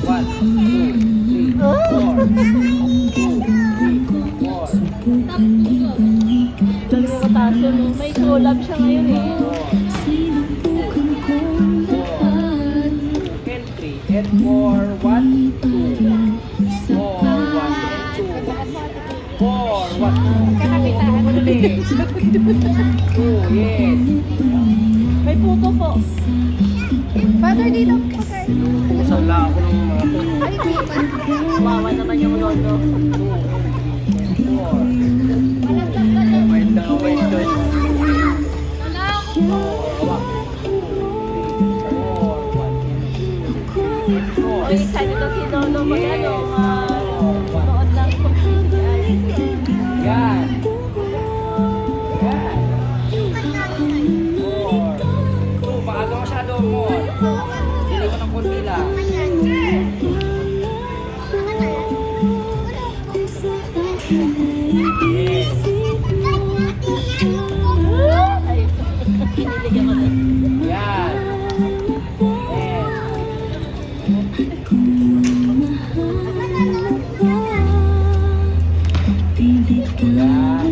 1, 2, 3, 4. 2, 3, 4. Galing ko taso, no? May collab siya ngayon eh. Entry and 4, 1, 2, 4, 1, and 2, 4, 1, Kakapitaan mo ulit. 2, yes. May puto po. Father, dito po kayo. Masala ako ng mga to. Ay, di ba? Wawa naman yung lolo. 2, 4. Wait na, wait na. Wala ako. 4, 1, 2, 4, Oh, excited na si lolo mag-ano, nood lang po. yan. Yan. 4. 2, baka ito masyado mo. Dili ko ng konti lang. Yes. Ay, kinilig ako na. Yan. Yes. Yan.